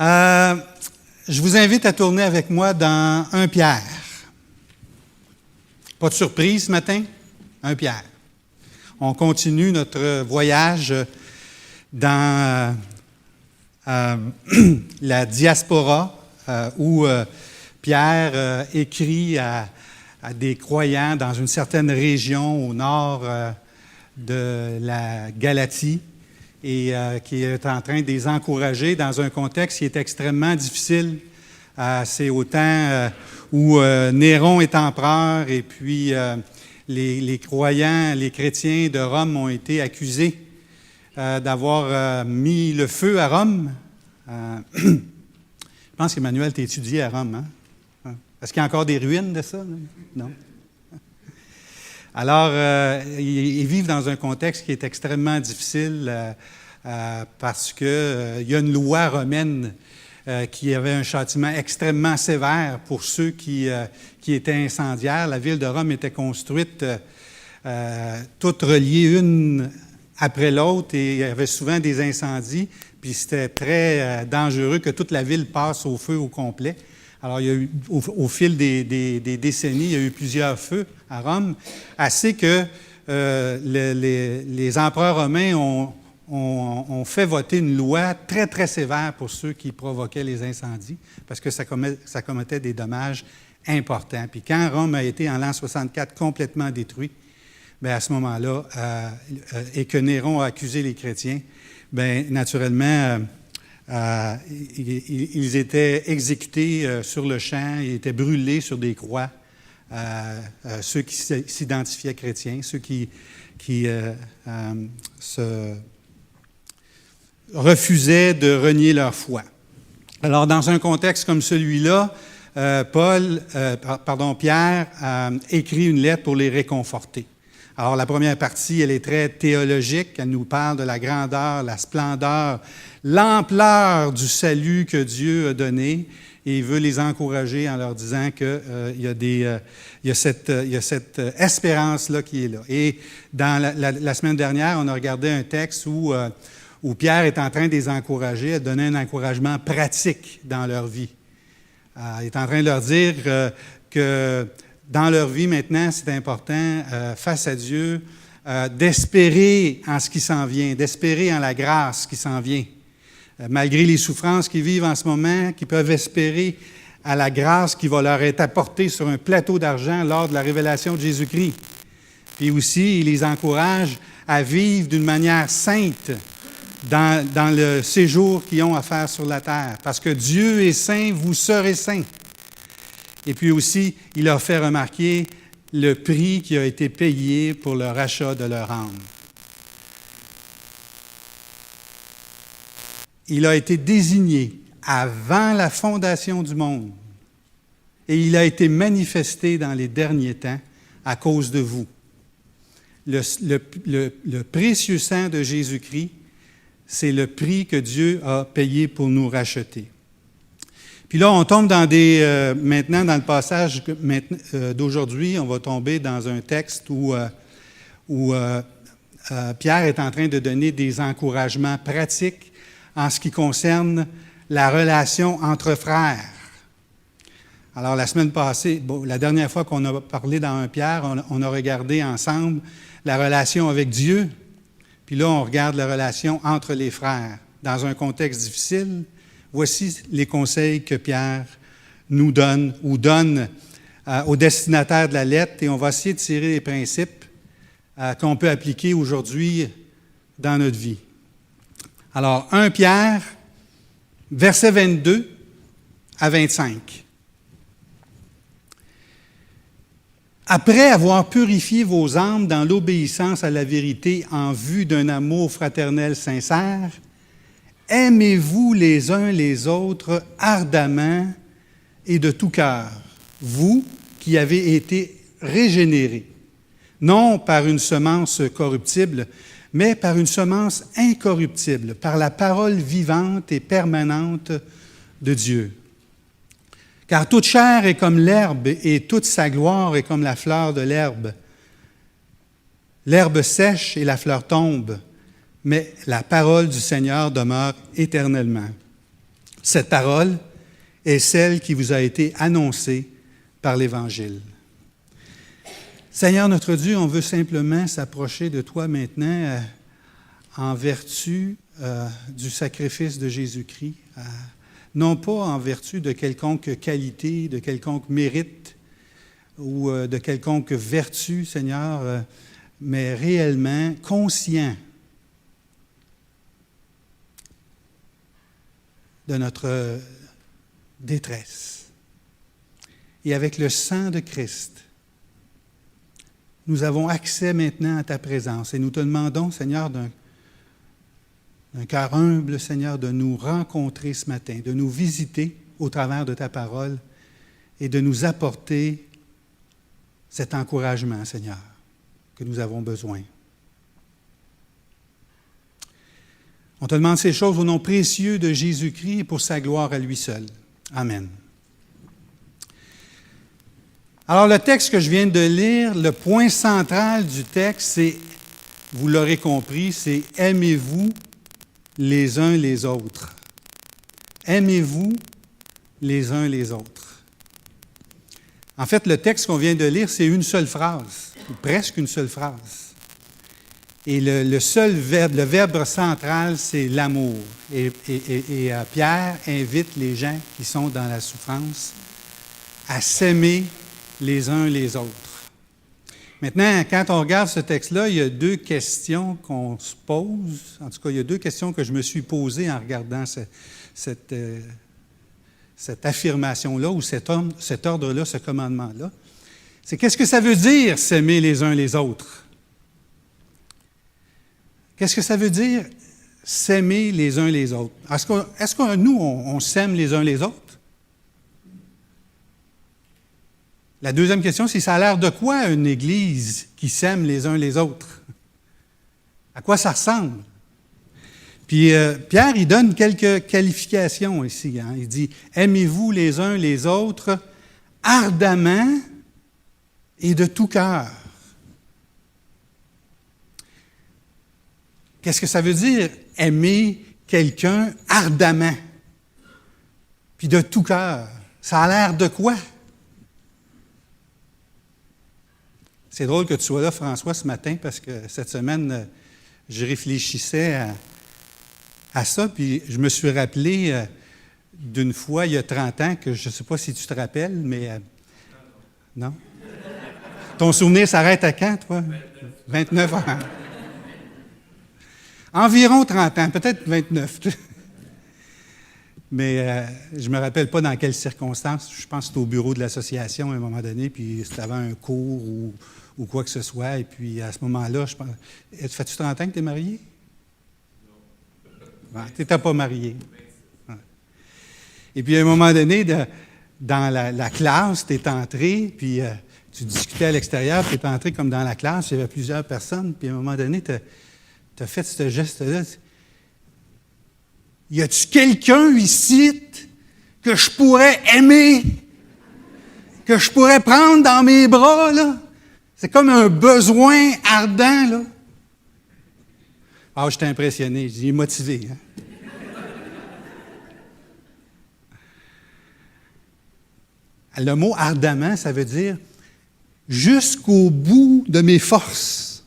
Je vous invite à tourner avec moi dans 1 Pierre. Pas de surprise ce matin, 1 Pierre. On continue notre voyage dans la diaspora où Pierre écrit à des croyants dans une certaine région au nord de la Galatie et qui est en train de les encourager dans un contexte qui est extrêmement difficile. C'est au temps où Néron est empereur et puis les croyants, les chrétiens de Rome ont été accusés d'avoir mis le feu à Rome. Je pense qu'Emmanuel t'a étudié à Rome, hein? Est-ce qu'il y a encore des ruines de ça? Non. Alors, ils vivent dans un contexte qui est extrêmement difficile parce qu'il y a une loi romaine qui avait un châtiment extrêmement sévère pour ceux qui étaient incendiaires. La ville de Rome était construite toutes reliées une après l'autre et il y avait souvent des incendies, puis c'était très dangereux que toute la ville passe au feu au complet. Alors, il y a eu, au fil des décennies, il y a eu plusieurs feux à Rome, assez que les empereurs romains ont fait voter une loi très, très sévère pour ceux qui provoquaient les incendies, parce que ça commettait des dommages importants. Puis quand Rome a été, en l'an 64, complètement détruit, bien, à ce moment-là, et que Néron a accusé les chrétiens, bien, naturellement, ils étaient exécutés sur le champ, ils étaient brûlés sur des croix, ceux qui s'identifiaient chrétiens, ceux qui se refusaient de renier leur foi. Alors, dans un contexte comme celui-là, Pierre écrit une lettre pour les réconforter. Alors, la première partie, elle est très théologique. Elle nous parle de la grandeur, la splendeur, l'ampleur du salut que Dieu a donné. Et il veut les encourager en leur disant qu'il y a cette espérance-là qui est là. Et dans la semaine dernière, on a regardé un texte où Pierre est en train de les encourager, à donner un encouragement pratique dans leur vie. Il est en train de leur dire que dans leur vie maintenant, c'est important, face à Dieu, d'espérer en ce qui s'en vient, d'espérer en la grâce qui s'en vient. Malgré les souffrances qu'ils vivent en ce moment, qu'ils peuvent espérer à la grâce qui va leur être apportée sur un plateau d'argent lors de la révélation de Jésus-Christ. Puis aussi, il les encourage à vivre d'une manière sainte dans le séjour qu'ils ont à faire sur la terre. Parce que Dieu est saint, vous serez saints. Et puis aussi, il leur fait remarquer le prix qui a été payé pour le rachat de leur âme. Il a été désigné avant la fondation du monde et il a été manifesté dans les derniers temps à cause de vous. Le précieux sang de Jésus-Christ, c'est le prix que Dieu a payé pour nous racheter. Puis là, on tombe maintenant dans le passage d'aujourd'hui, on va tomber dans un texte où Pierre est en train de donner des encouragements pratiques en ce qui concerne la relation entre frères. Alors, la semaine passée, la dernière fois qu'on a parlé dans 1 Pierre, on a regardé ensemble la relation avec Dieu, puis là, on regarde la relation entre les frères. Dans un contexte difficile, voici les conseils que Pierre nous donne ou donne au destinataire de la lettre, et on va essayer de tirer les principes qu'on peut appliquer aujourd'hui dans notre vie. Alors, 1 Pierre, versets 22 à 25. Après avoir purifié vos âmes dans l'obéissance à la vérité en vue d'un amour fraternel sincère, aimez-vous les uns les autres ardemment et de tout cœur, vous qui avez été régénérés, non par une semence corruptible, mais par une semence incorruptible, par la parole vivante et permanente de Dieu. Car toute chair est comme l'herbe et toute sa gloire est comme la fleur de l'herbe. L'herbe sèche et la fleur tombe, mais la parole du Seigneur demeure éternellement. Cette parole est celle qui vous a été annoncée par l'Évangile. Seigneur notre Dieu, on veut simplement s'approcher de toi maintenant en vertu du sacrifice de Jésus-Christ, non pas en vertu de quelconque qualité, de quelconque mérite ou de quelconque vertu, Seigneur, mais réellement conscient de notre détresse. Et avec le sang de Christ, nous avons accès maintenant à ta présence et nous te demandons, Seigneur, d'un cœur humble, Seigneur, de nous rencontrer ce matin, de nous visiter au travers de ta parole et de nous apporter cet encouragement, Seigneur, que nous avons besoin. On te demande ces choses au nom précieux de Jésus-Christ et pour sa gloire à lui seul. Amen. Alors, le texte que je viens de lire, le point central du texte, c'est, vous l'aurez compris, c'est « Aimez-vous les uns les autres ». Aimez-vous les uns les autres. En fait, le texte qu'on vient de lire, c'est une seule phrase, ou presque une seule phrase. Et le seul verbe, le verbe central, c'est l'amour. Et Pierre invite les gens qui sont dans la souffrance à s'aimer les uns les autres. Maintenant, quand on regarde ce texte-là, il y a deux questions qu'on se pose. En tout cas, il y a deux questions que je me suis posées en regardant cette affirmation-là, ou cet ordre-là, ce commandement-là. C'est qu'est-ce que ça veut dire s'aimer les uns les autres? Qu'est-ce que ça veut dire s'aimer les uns les autres? Est-ce que nous, on s'aime les uns les autres? La deuxième question, c'est ça a l'air de quoi une Église qui s'aime les uns les autres? À quoi ça ressemble? Puis Pierre, il donne quelques qualifications ici. Hein. Il dit « Aimez-vous les uns les autres ardemment et de tout cœur. » Qu'est-ce que ça veut dire aimer quelqu'un ardemment puis de tout cœur? Ça a l'air de quoi? C'est drôle que tu sois là, François, ce matin, parce que cette semaine, je réfléchissais à ça, puis je me suis rappelé d'une fois, il y a 30 ans, que je ne sais pas si tu te rappelles, mais... non? Ton souvenir s'arrête à quand, toi? 29 ans. Environ 30 ans, peut-être 29. Mais je ne me rappelle pas dans quelles circonstances. Je pense que c'était au bureau de l'association à un moment donné, puis c'était avant un cours ou quoi que ce soit. Et puis à ce moment-là, je pense... Fais-tu 30 ans que tu es marié? Non. Tu n'étais pas marié. Ouais. Et puis à un moment donné, dans la classe, tu es entré, puis tu discutais à l'extérieur, tu es entré comme dans la classe, il y avait plusieurs personnes, puis à un moment donné, tu as fait ce geste-là. Y a-tu quelqu'un ici que je pourrais aimer, que je pourrais prendre dans mes bras, là? C'est comme un besoin ardent, là. Ah, j'étais impressionné, j'ai motivé. Hein? Le mot ardemment, ça veut dire jusqu'au bout de mes forces.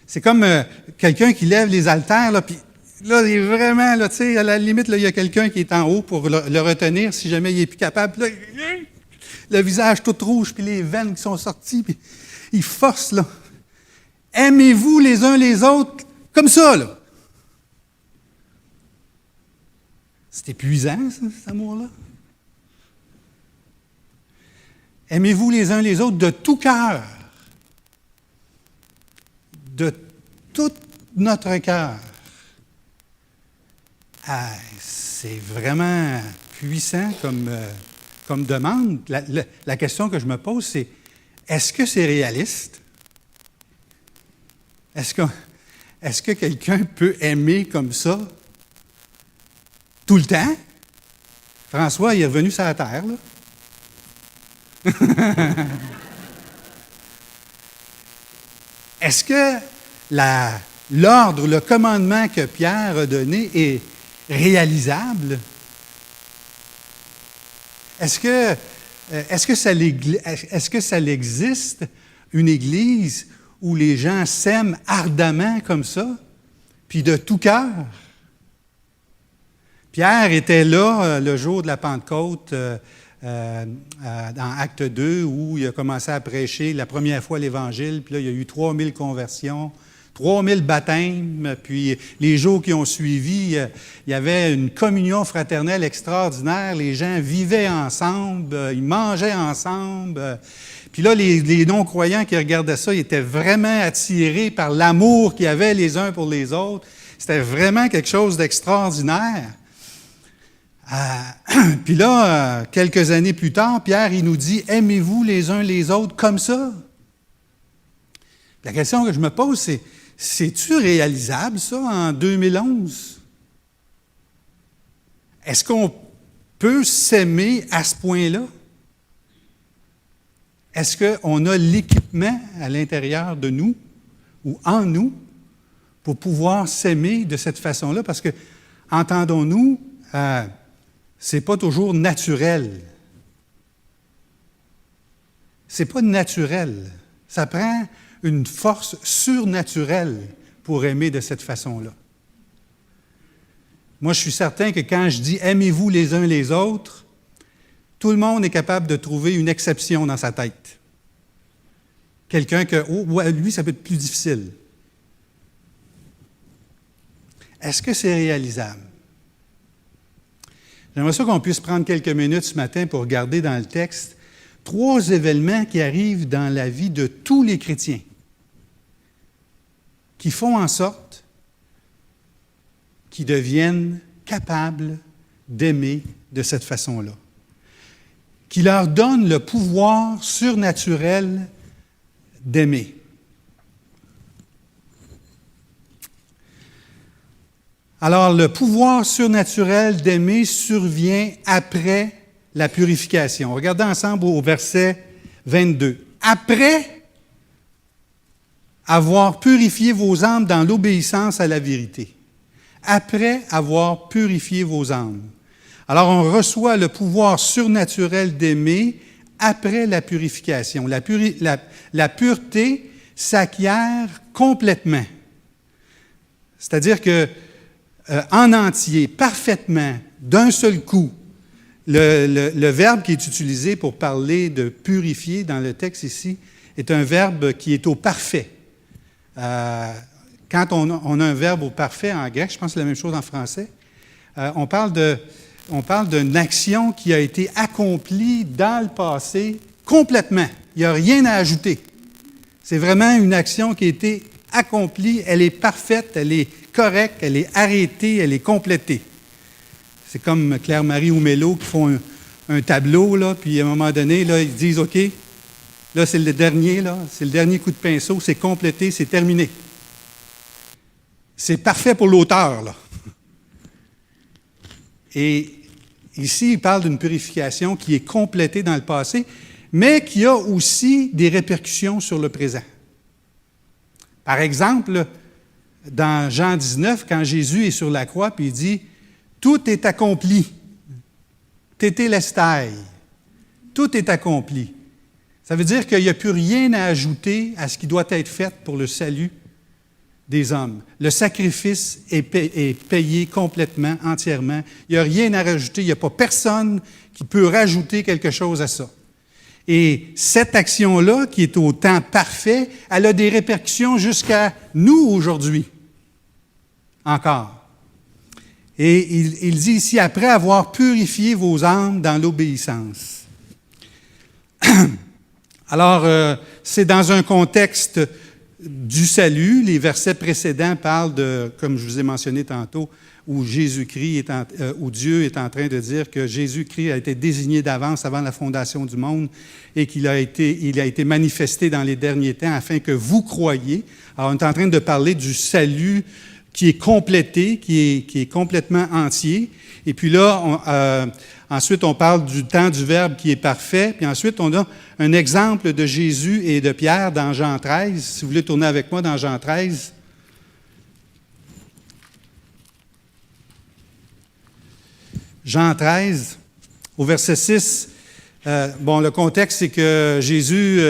C'est comme quelqu'un qui lève les haltères, là, puis là, il est vraiment, là, tu sais, à la limite, là, il y a quelqu'un qui est en haut pour le retenir si jamais il n'est plus capable. Puis là, le visage tout rouge, puis les veines qui sont sorties, puis il force, là. Aimez-vous les uns les autres comme ça, là. C'est épuisant, ça, cet amour-là. Aimez-vous les uns les autres de tout cœur. De tout notre cœur. Ah, c'est vraiment puissant comme demande. La question que je me pose, c'est est-ce que c'est réaliste? Est-ce que quelqu'un peut aimer comme ça tout le temps? François, il est revenu sur la terre, là. Est-ce que l'ordre, le commandement que Pierre a donné réalisable? Est-ce que ça existe, une Église où les gens s'aiment ardemment comme ça, puis de tout cœur? Pierre était là le jour de la Pentecôte, dans Acte 2, où il a commencé à prêcher la première fois l'Évangile, puis là, il y a eu 3000 conversions, 3000 baptêmes, puis les jours qui ont suivi, il y avait une communion fraternelle extraordinaire, les gens vivaient ensemble, ils mangeaient ensemble. Puis là, les non-croyants qui regardaient ça, ils étaient vraiment attirés par l'amour qu'il y avait les uns pour les autres. C'était vraiment quelque chose d'extraordinaire. Puis là, quelques années plus tard, Pierre, il nous dit « Aimez-vous les uns les autres comme ça? » La question que je me pose, c'est « C'est-tu réalisable, ça, en 2011? » Est-ce qu'on peut s'aimer à ce point-là? Est-ce qu'on a l'équipement à l'intérieur de nous ou en nous pour pouvoir s'aimer de cette façon-là? Parce que, entendons-nous, c'est pas toujours naturel. C'est pas naturel. Ça prend une force surnaturelle pour aimer de cette façon-là. Moi, je suis certain que quand je dis « aimez-vous les uns les autres », tout le monde est capable de trouver une exception dans sa tête. Quelqu'un que, lui, ça peut être plus difficile. Est-ce que c'est réalisable? J'aimerais ça qu'on puisse prendre quelques minutes ce matin pour regarder dans le texte 3 événements qui arrivent dans la vie de tous les chrétiens, qui font en sorte qu'ils deviennent capables d'aimer de cette façon-là, qui leur donnent le pouvoir surnaturel d'aimer. Alors, le pouvoir surnaturel d'aimer survient après la purification. Regardez ensemble au verset 22. Après avoir purifié vos âmes dans l'obéissance à la vérité. Après avoir purifié vos âmes. Alors, on reçoit le pouvoir surnaturel d'aimer après la purification. La pureté s'acquiert complètement. C'est-à-dire que en entier, parfaitement, d'un seul coup. Le verbe qui est utilisé pour parler de purifier dans le texte ici est un verbe qui est au parfait. Quand on a un verbe au parfait en grec, je pense que c'est la même chose en français, on parle d'une action qui a été accomplie dans le passé complètement. Il n'y a rien à ajouter. C'est vraiment une action qui a été accomplie, elle est parfaite, elle est correcte, elle est arrêtée, elle est complétée. C'est comme Claire-Marie ou Mélo qui font un tableau, là, puis à un moment donné, là, ils disent « OK, là, c'est le dernier coup de pinceau, c'est complété, c'est terminé. » C'est parfait pour l'auteur, là. Et ici, il parle d'une purification qui est complétée dans le passé, mais qui a aussi des répercussions sur le présent. Par exemple, dans Jean 19, quand Jésus est sur la croix, puis il dit « Tout est accompli. Tétélestai. Tout est accompli. » Ça veut dire qu'il n'y a plus rien à ajouter à ce qui doit être fait pour le salut des hommes. Le sacrifice est payé complètement, entièrement. Il n'y a rien à rajouter. Il n'y a pas personne qui peut rajouter quelque chose à ça. Et cette action-là, qui est au temps parfait, elle a des répercussions jusqu'à nous aujourd'hui. Encore. Et il dit ici, après avoir purifié vos âmes dans l'obéissance. Alors, c'est dans un contexte du salut. Les versets précédents parlent de, comme je vous ai mentionné tantôt, où où Dieu est en train de dire que Jésus-Christ a été désigné d'avance avant la fondation du monde et il a été manifesté dans les derniers temps afin que vous croyiez. Alors, on est en train de parler du salut qui est complété, qui est complètement entier. Et puis là, ensuite, on parle du temps du Verbe qui est parfait. Puis ensuite, on a un exemple de Jésus et de Pierre dans Jean 13. Si vous voulez tourner avec moi dans Jean 13. Jean 13, au verset 6. Le contexte, c'est que Jésus,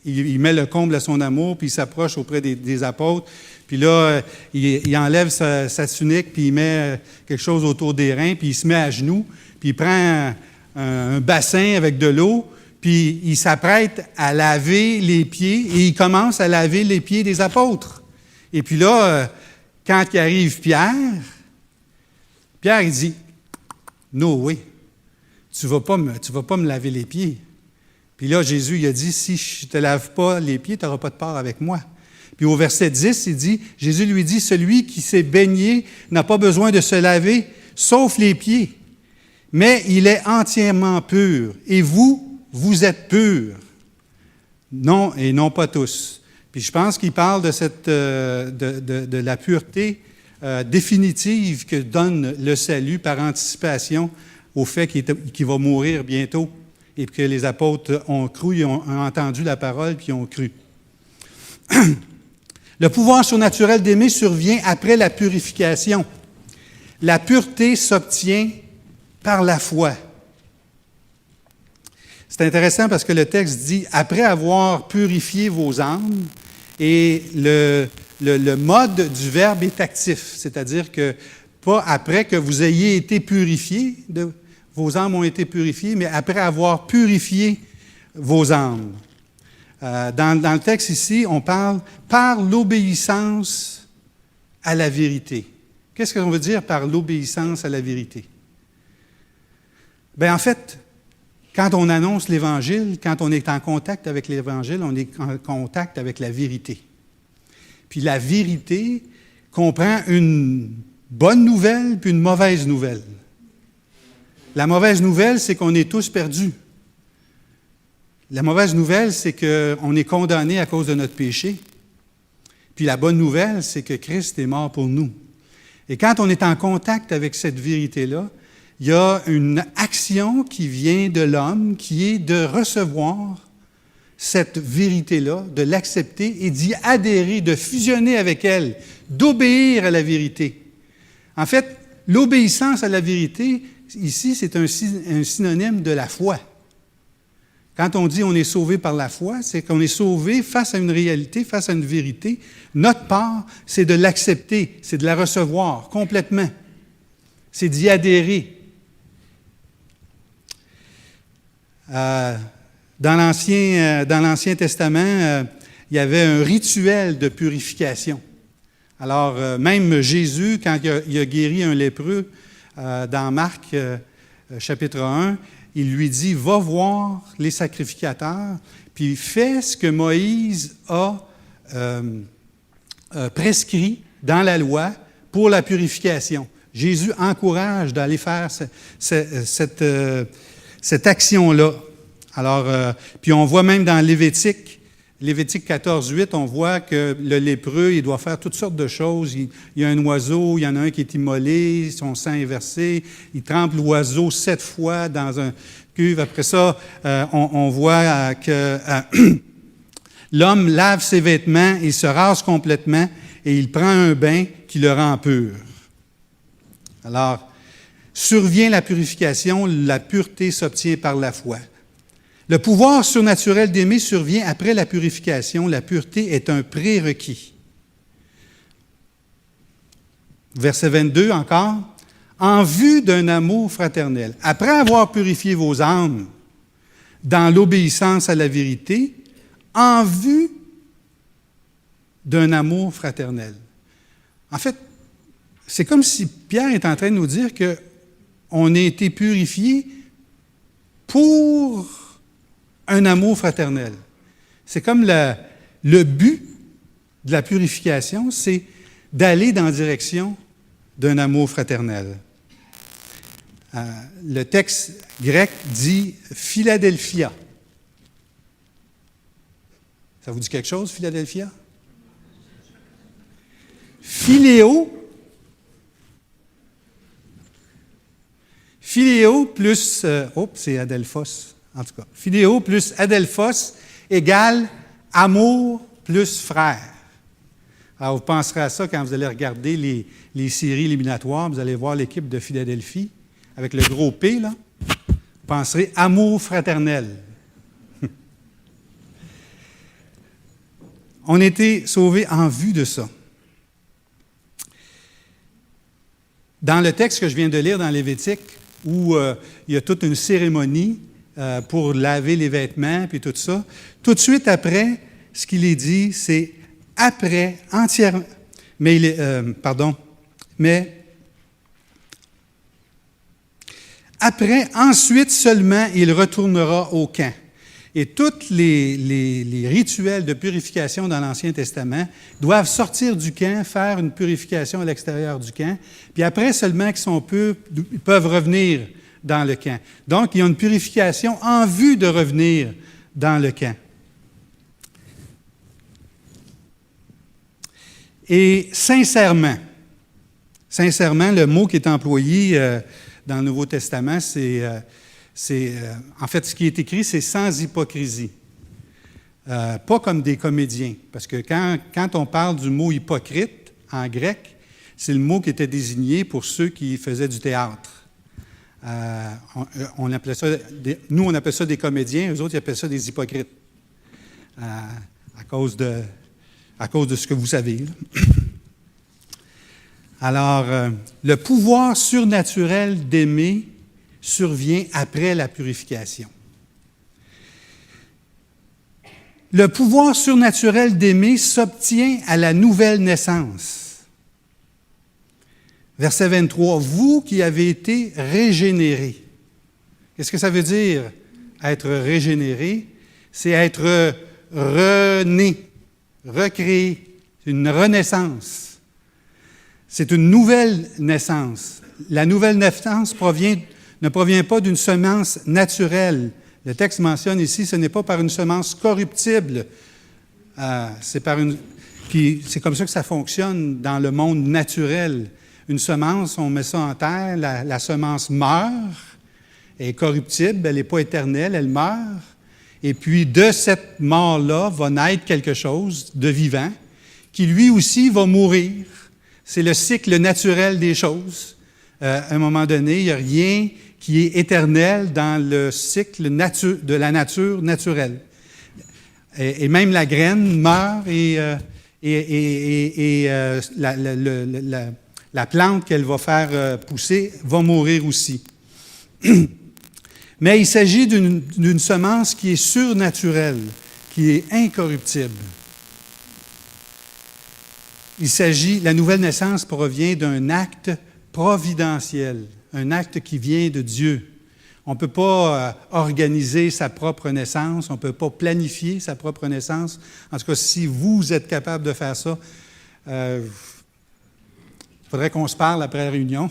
il met le comble à son amour, puis il s'approche auprès des apôtres. Puis là, il enlève sa tunique, puis il met quelque chose autour des reins, puis il se met à genoux, puis il prend un bassin avec de l'eau, puis il s'apprête à laver les pieds, et il commence à laver les pieds des apôtres. Et puis là, quand il arrive Pierre, il dit « No way, tu vas pas me laver les pieds. » Puis là, Jésus il a dit « Si je ne te lave pas les pieds, tu n'auras pas de part avec moi. » Puis au verset 10, Jésus lui dit « Celui qui s'est baigné n'a pas besoin de se laver, sauf les pieds. Mais il est entièrement pur. Et vous êtes purs. Non, et non pas tous. » Puis je pense qu'il parle de la pureté définitive que donne le salut par anticipation au fait qu'il va mourir bientôt et que les apôtres ont cru, ils ont entendu la parole puis ils ont cru. Le pouvoir surnaturel d'aimer survient après la purification. La pureté s'obtient par la foi. C'est intéressant parce que le texte dit « après avoir purifié vos âmes », et le mode du verbe est actif, c'est-à-dire que pas après que vous ayez été purifiés, vos âmes ont été purifiées, mais après avoir purifié vos âmes. Dans le texte ici, on parle par l'obéissance à la vérité. Qu'est-ce qu'on veut dire par l'obéissance à la vérité? Bien, en fait, quand on annonce l'Évangile, quand on est en contact avec l'Évangile, on est en contact avec la vérité. Puis la vérité comprend une bonne nouvelle puis une mauvaise nouvelle. La mauvaise nouvelle, c'est qu'on est tous perdus. La mauvaise nouvelle, c'est qu'on est condamné à cause de notre péché. Puis la bonne nouvelle, c'est que Christ est mort pour nous. Et quand on est en contact avec cette vérité-là, il y a une action qui vient de l'homme qui est de recevoir cette vérité-là, de l'accepter et d'y adhérer, de fusionner avec elle, d'obéir à la vérité. En fait, l'obéissance à la vérité, ici, c'est un synonyme de la foi. Quand on dit on est sauvé par la foi, c'est qu'on est sauvé face à une réalité, face à une vérité. Notre part, c'est de l'accepter, c'est de la recevoir complètement. C'est d'y adhérer. Dans l'Ancien Testament, il y avait un rituel de purification. Alors, même Jésus, quand il a guéri un lépreux, dans Marc, chapitre 1, il lui dit « Va voir les sacrificateurs, puis fais ce que Moïse a prescrit dans la loi pour la purification. » Jésus encourage d'aller faire cette action-là. Alors, puis on voit même dans Lévitique 14, 8, on voit que le lépreux, il doit faire toutes sortes de choses. Il y a un oiseau, il y en a un qui est immolé, son sang est versé, il trempe l'oiseau 7 fois dans un cuve. Après ça, on voit que l'homme lave ses vêtements, il se rase complètement et il prend un bain qui le rend pur. Alors, survient la purification, la pureté s'obtient par la foi. Le pouvoir surnaturel d'aimer survient après la purification. La pureté est un prérequis. Verset 22 encore. En vue d'un amour fraternel. Après avoir purifié vos âmes dans l'obéissance à la vérité, en vue d'un amour fraternel. En fait, c'est comme si Pierre est en train de nous dire qu'on a été purifié pour un amour fraternel. C'est comme le but de la purification, c'est d'aller dans la direction d'un amour fraternel. Le texte grec dit « Philadelphia ». Ça vous dit quelque chose, Philadelphia? Philéo plus, c'est Adelphos, en tout cas. Philéo plus Adelphos égale amour plus frère. Alors, vous penserez à ça quand vous allez regarder les séries éliminatoires, vous allez voir l'équipe de Philadelphie. avec le gros P, là, vous penserez amour fraternel. On a été sauvés en vue de ça. Dans le texte que je viens de lire dans Lévitique, où il y a toute une cérémonie pour laver les vêtements, puis tout ça, tout de suite après, ce qu'il est dit, c'est après, entièrement, mais après, ensuite seulement, il retournera au camp. Et tous les rituels de purification dans l'Ancien Testament doivent sortir du camp, faire une purification à l'extérieur du camp, puis après seulement qu'ils sont purs, ils peuvent revenir dans le camp. Donc, il y a une purification en vue de revenir dans le camp. Et sincèrement, le mot qui est employé dans le Nouveau Testament, en fait, ce qui est écrit, c'est sans hypocrisie. Pas comme des comédiens. Parce que quand on parle du mot hypocrite en grec, c'est le mot qui était désigné pour ceux qui faisaient du théâtre. On appelait ça nous, on appelle ça des comédiens, eux autres, ils appellent ça des hypocrites. À cause de ce que vous savez. Là. Alors, le pouvoir surnaturel d'aimer survient après la purification. Le pouvoir surnaturel d'aimer s'obtient à la nouvelle naissance. Verset 23, « Vous qui avez été régénérés. » Qu'est-ce que ça veut dire, être régénéré? C'est être rené, recréé, une renaissance. C'est une nouvelle naissance. La nouvelle naissance ne provient pas d'une semence naturelle. Le texte mentionne ici, ce n'est pas par une semence corruptible. C'est comme ça que ça fonctionne dans le monde naturel. Une semence, on met ça en terre, la semence meurt, elle est corruptible, elle n'est pas éternelle, elle meurt. Et puis, de cette mort-là va naître quelque chose de vivant qui, lui aussi, va mourir. C'est le cycle naturel des choses. À un moment donné, il n'y a rien qui est éternel dans le cycle de la nature naturelle. Et même la graine meurt et la plante qu'elle va faire pousser va mourir aussi. Mais il s'agit d'une semence qui est surnaturelle, qui est incorruptible. La nouvelle naissance provient d'un acte providentiel, un acte qui vient de Dieu. On ne peut pas organiser sa propre naissance, on ne peut pas planifier sa propre naissance. En tout cas, si vous êtes capable de faire ça, il faudrait qu'on se parle après la réunion.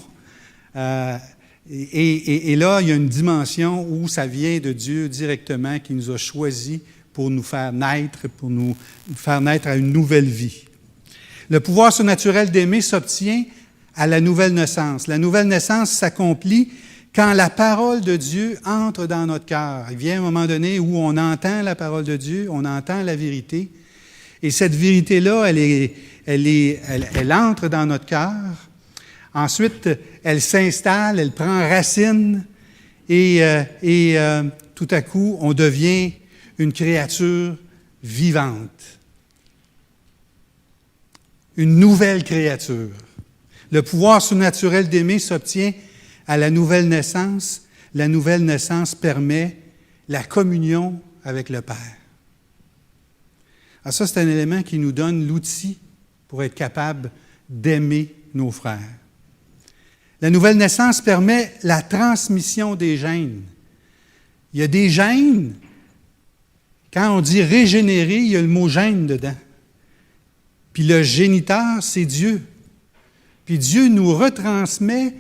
Et là, il y a une dimension où ça vient de Dieu directement, qui nous a choisis pour nous faire naître à une nouvelle vie. Le pouvoir surnaturel d'aimer s'obtient à la nouvelle naissance. La nouvelle naissance s'accomplit quand la parole de Dieu entre dans notre cœur. Il vient un moment donné où on entend la parole de Dieu, on entend la vérité, et cette vérité-là, elle entre dans notre cœur. Ensuite, elle s'installe, elle prend racine, et tout à coup, on devient une créature vivante. Une nouvelle créature. Le pouvoir surnaturel d'aimer s'obtient à la nouvelle naissance. La nouvelle naissance permet la communion avec le Père. Alors ça, c'est un élément qui nous donne l'outil pour être capable d'aimer nos frères. La nouvelle naissance permet la transmission des gènes. Il y a des gènes, quand on dit régénérer, il y a le mot gène dedans. Puis le géniteur, c'est Dieu. Puis Dieu nous retransmet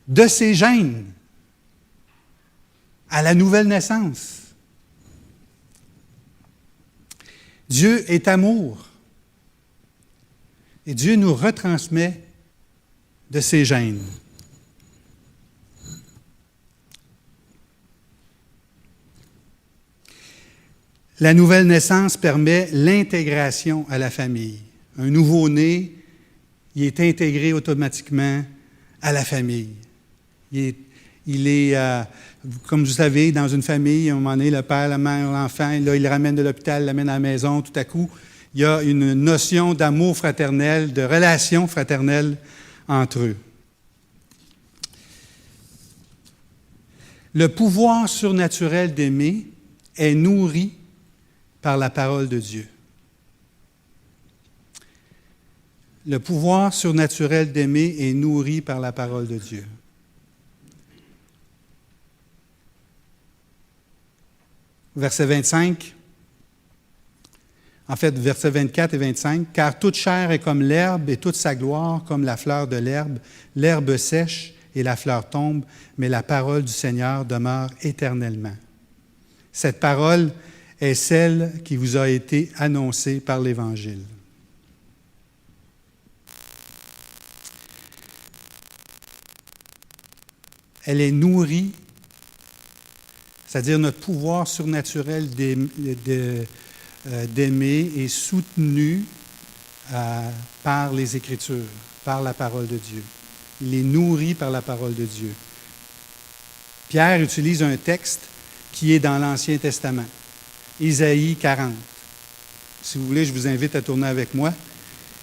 de ses gènes à la nouvelle naissance. Dieu est amour. Et Dieu nous retransmet de ses gènes. La nouvelle naissance permet l'intégration à la famille. Un nouveau-né, il est intégré automatiquement à la famille. Il est, comme vous savez, dans une famille, à un moment donné, le père, la mère, l'enfant, là, il le ramène de l'hôpital, il l'amène à la maison. Tout à coup, il y a une notion d'amour fraternel, de relation fraternelle entre eux. Le pouvoir surnaturel d'aimer est nourri par la parole de Dieu. Le pouvoir surnaturel d'aimer est nourri par la parole de Dieu. Verset 25, en fait, versets 24 et 25, « Car toute chair est comme l'herbe et toute sa gloire comme la fleur de l'herbe. L'herbe sèche et la fleur tombe, mais la parole du Seigneur demeure éternellement. » Cette parole est celle qui vous a été annoncée par l'Évangile. Elle est nourrie, c'est-à-dire notre pouvoir surnaturel d'aimer est soutenu par les Écritures, par la parole de Dieu. Il est nourri par la parole de Dieu. Pierre utilise un texte qui est dans l'Ancien Testament, Ésaïe 40. Si vous voulez, je vous invite à tourner avec moi.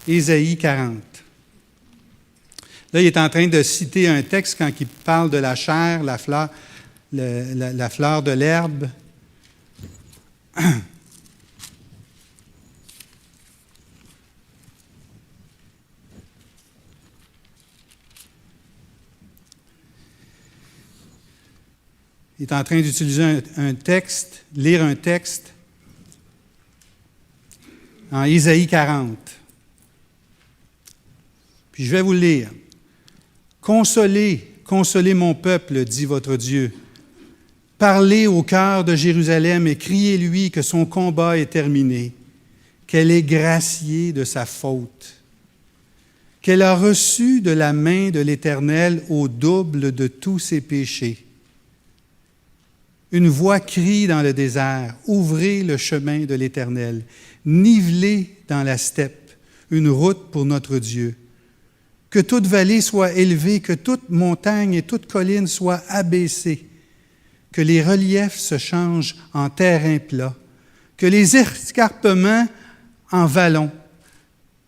Ésaïe 40. Là, il est en train de citer un texte quand il parle de la chair, la fleur de l'herbe. Il est en train d'utiliser un texte, lire un texte en Ésaïe 40. Puis je vais vous le lire. « Consolez, consolez mon peuple, dit votre Dieu. Parlez au cœur de Jérusalem et criez-lui que son combat est terminé, qu'elle est graciée de sa faute, qu'elle a reçu de la main de l'Éternel au double de tous ses péchés. Une voix crie dans le désert, ouvrez le chemin de l'Éternel, nivelez dans la steppe une route pour notre Dieu. Que toute vallée soit élevée, que toute montagne et toute colline soient abaissées, que les reliefs se changent en terrain plat, que les escarpements en vallons.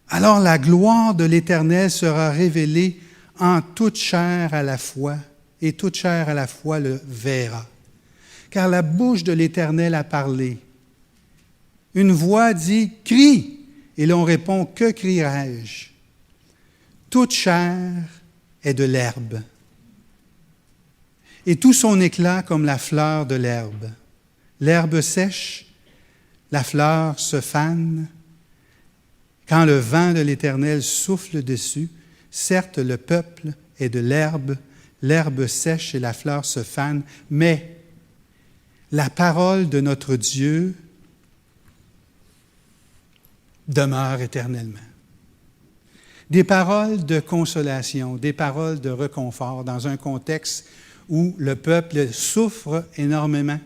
Alors la gloire de l'Éternel sera révélée en toute chair à la fois, et toute chair à la fois le verra. Car la bouche de l'Éternel a parlé. Une voix dit « Crie !» et l'on répond « Que crierai-je » Toute chair est de l'herbe, et tout son éclat comme la fleur de l'herbe. L'herbe sèche, la fleur se fane. Quand le vent de l'Éternel souffle dessus, certes le peuple est de l'herbe sèche et la fleur se fane, mais la parole de notre Dieu demeure éternellement. Des paroles de consolation, des paroles de réconfort dans un contexte où le peuple souffre énormément,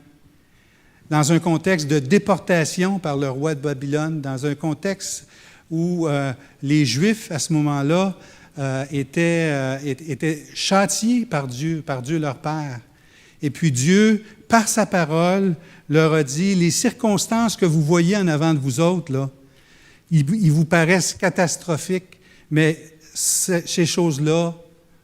dans un contexte de déportation par le roi de Babylone, dans un contexte où les Juifs, à ce moment-là, étaient châtiés par Dieu leur Père. Et puis Dieu, par sa parole, leur a dit, les circonstances que vous voyez en avant de vous autres, là, ils vous paraissent catastrophiques, mais ces choses-là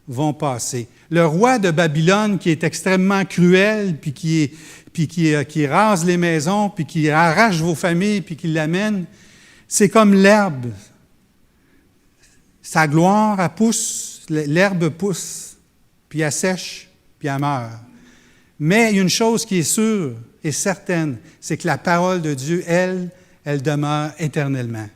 vont passer. Le roi de Babylone, qui est extrêmement cruel, puis qui rase les maisons, puis qui arrache vos familles, puis qui l'amène, c'est comme l'herbe. Sa gloire, elle pousse, l'herbe pousse, puis elle sèche, puis elle meurt. Mais il y a une chose qui est sûre et certaine, c'est que la parole de Dieu, elle demeure éternellement.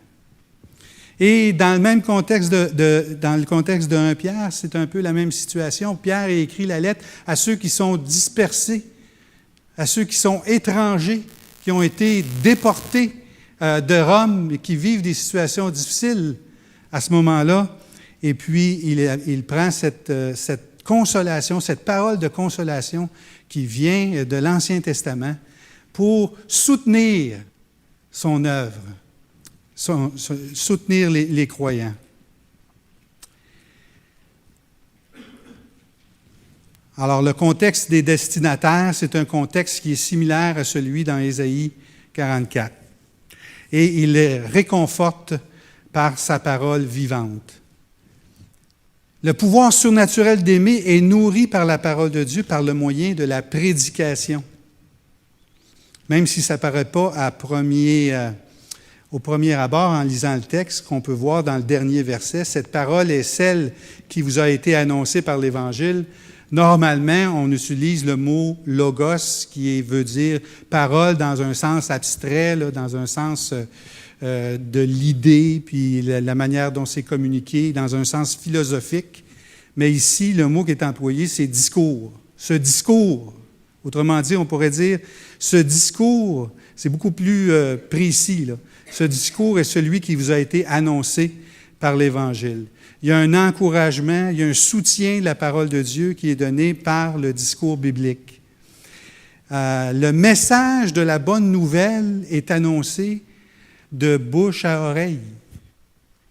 Et dans le même contexte dans le contexte de 1 Pierre, c'est un peu la même situation. Pierre a écrit la lettre à ceux qui sont dispersés, à ceux qui sont étrangers, qui ont été déportés de Rome et qui vivent des situations difficiles à ce moment-là. Et puis, il prend cette consolation, cette parole de consolation qui vient de l'Ancien Testament pour soutenir son œuvre, soutenir les croyants. Alors, le contexte des destinataires, c'est un contexte qui est similaire à celui dans Ésaïe 44. Et il les réconforte par sa parole vivante. Le pouvoir surnaturel d'aimer est nourri par la parole de Dieu par le moyen de la prédication. Même si ça ne paraît pas au premier abord en lisant le texte, qu'on peut voir dans le dernier verset, cette parole est celle qui vous a été annoncée par l'Évangile. Normalement, on utilise le mot « logos » qui veut dire « parole » dans un sens abstrait, là, dans un sens de l'idée, puis la manière dont c'est communiqué, dans un sens philosophique. Mais ici, le mot qui est employé, c'est « discours ». Ce discours, autrement dit, on pourrait dire, ce discours, c'est beaucoup plus précis, là. Ce discours est celui qui vous a été annoncé par l'Évangile. Il y a un encouragement, il y a un soutien de la parole de Dieu qui est donné par le discours biblique. Le message de la bonne nouvelle est annoncé de bouche à oreille.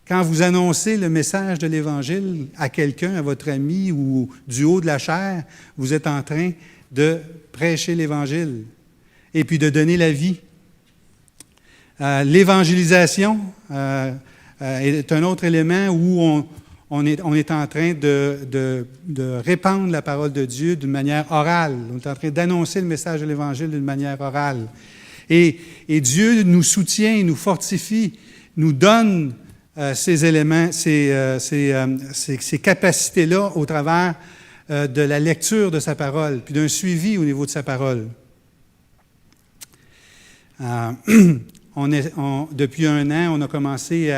Quand vous annoncez le message de l'Évangile à quelqu'un, à votre ami ou du haut de la chair, vous êtes en train de prêcher l'Évangile et puis de donner la vie. L'évangélisation est un autre élément où on est en train de répandre la parole de Dieu d'une manière orale. On est en train d'annoncer le message de l'Évangile d'une manière orale. Et Dieu nous soutient, nous fortifie, nous donne ces éléments, ces capacités-là au travers de la lecture de sa parole, puis d'un suivi au niveau de sa parole. Depuis un an, on a commencé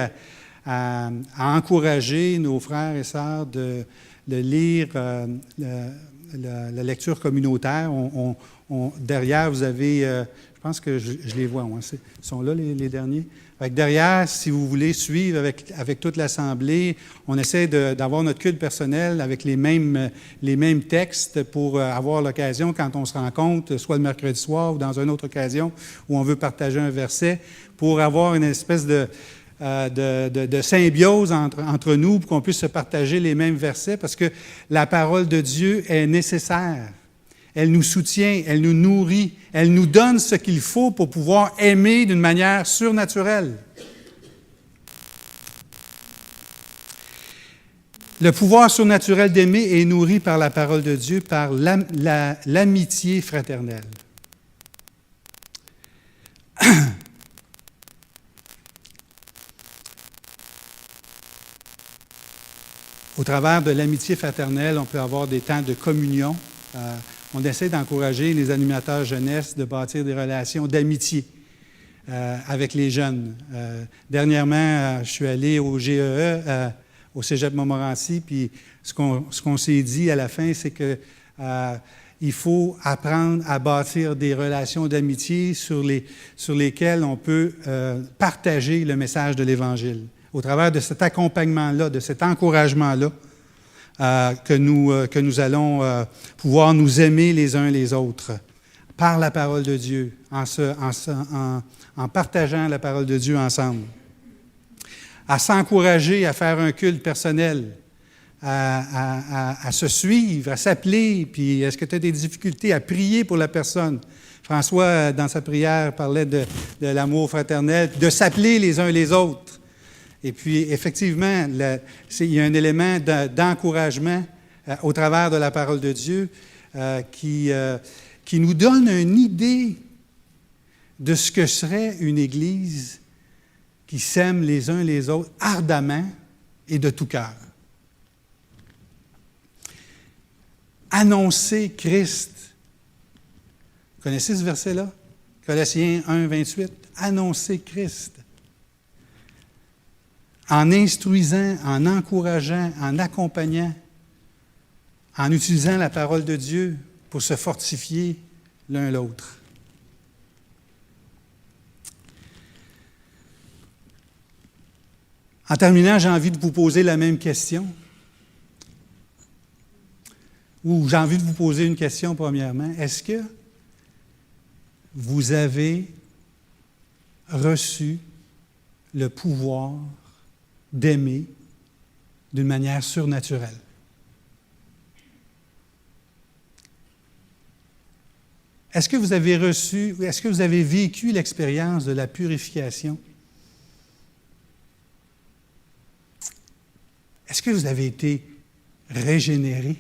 à encourager nos frères et sœurs de lire la lecture communautaire. Derrière, vous avez, je pense que je les vois, ils sont là les derniers. Derrière, si vous voulez suivre avec toute l'Assemblée, on essaie d'avoir notre culte personnel avec les mêmes textes pour avoir l'occasion, quand on se rencontre, soit le mercredi soir ou dans une autre occasion où on veut partager un verset, pour avoir une espèce de symbiose entre nous, pour qu'on puisse se partager les mêmes versets, parce que la parole de Dieu est nécessaire. Elle nous soutient, elle nous nourrit, elle nous donne ce qu'il faut pour pouvoir aimer d'une manière surnaturelle. Le pouvoir surnaturel d'aimer est nourri par la parole de Dieu, par l'amitié fraternelle. Au travers de l'amitié fraternelle, on peut avoir des temps de communion. On essaie d'encourager les animateurs jeunesse de bâtir des relations d'amitié avec les jeunes. Dernièrement, je suis allé au GEE, au Cégep Montmorency, puis ce qu'on s'est dit à la fin, c'est que il faut apprendre à bâtir des relations d'amitié sur lesquelles on peut partager le message de l'Évangile. Au travers de cet accompagnement-là, de cet encouragement-là, que nous allons pouvoir nous aimer les uns les autres par la parole de Dieu, en partageant la parole de Dieu ensemble. À s'encourager à faire un culte personnel, à se suivre, à s'appeler, puis est-ce que tu as des difficultés à prier pour la personne? François, dans sa prière, parlait de l'amour fraternel, de s'appeler les uns les autres. Et puis, effectivement, il y a un élément d'encouragement au travers de la parole de Dieu qui nous donne une idée de ce que serait une Église qui s'aime les uns les autres ardemment et de tout cœur. Annoncer Christ. Vous connaissez ce verset-là? Colossiens 1, 28. Annoncer Christ. En instruisant, en encourageant, en accompagnant, en utilisant la parole de Dieu pour se fortifier l'un l'autre. En terminant, j'ai envie de vous poser la même question. Ou j'ai envie de vous poser une question premièrement. Est-ce que vous avez reçu le pouvoir d'aimer d'une manière surnaturelle? Est-ce que vous avez reçu, est-ce que vous avez vécu l'expérience de la purification? Est-ce que vous avez été régénéré?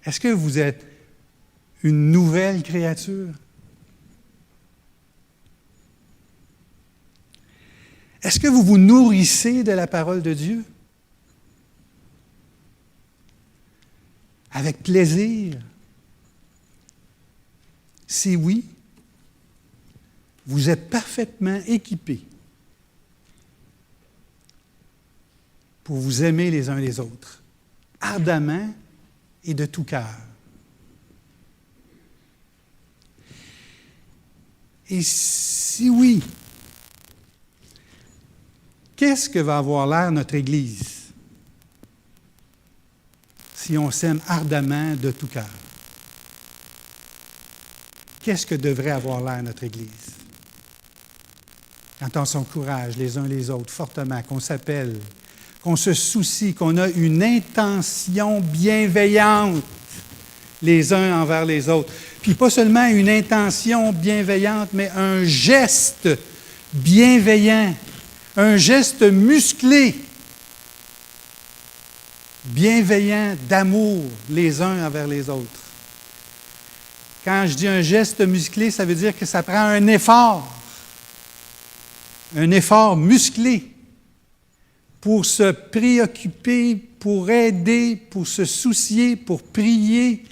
Est-ce que vous êtes une nouvelle créature? Est-ce que vous vous nourrissez de la parole de Dieu? Avec plaisir? Si oui, vous êtes parfaitement équipés pour vous aimer les uns les autres, ardemment et de tout cœur. Et si oui, qu'est-ce que va avoir l'air notre Église si on s'aime ardemment de tout cœur? Qu'est-ce que devrait avoir l'air notre Église? Quand on s'encourage les uns les autres fortement, qu'on s'appelle, qu'on se soucie, qu'on a une intention bienveillante les uns envers les autres. Puis pas seulement une intention bienveillante, mais un geste bienveillant, un geste musclé, bienveillant d'amour les uns envers les autres. Quand je dis un geste musclé, ça veut dire que ça prend un effort musclé pour se préoccuper, pour aider, pour se soucier, pour prier,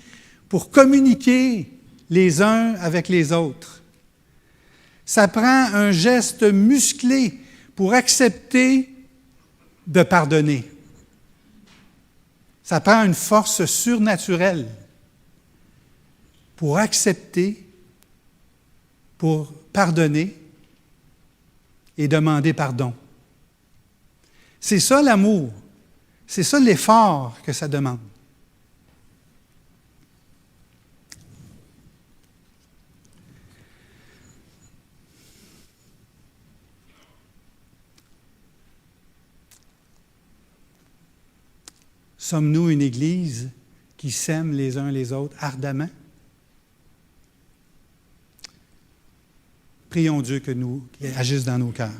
pour communiquer les uns avec les autres. Ça prend un geste musclé pour accepter de pardonner. Ça prend une force surnaturelle pour accepter, pour pardonner et demander pardon. C'est ça l'amour. C'est ça l'effort que ça demande. Sommes-nous une Église qui s'aime les uns les autres ardemment? Prions Dieu qu'il agisse dans nos cœurs.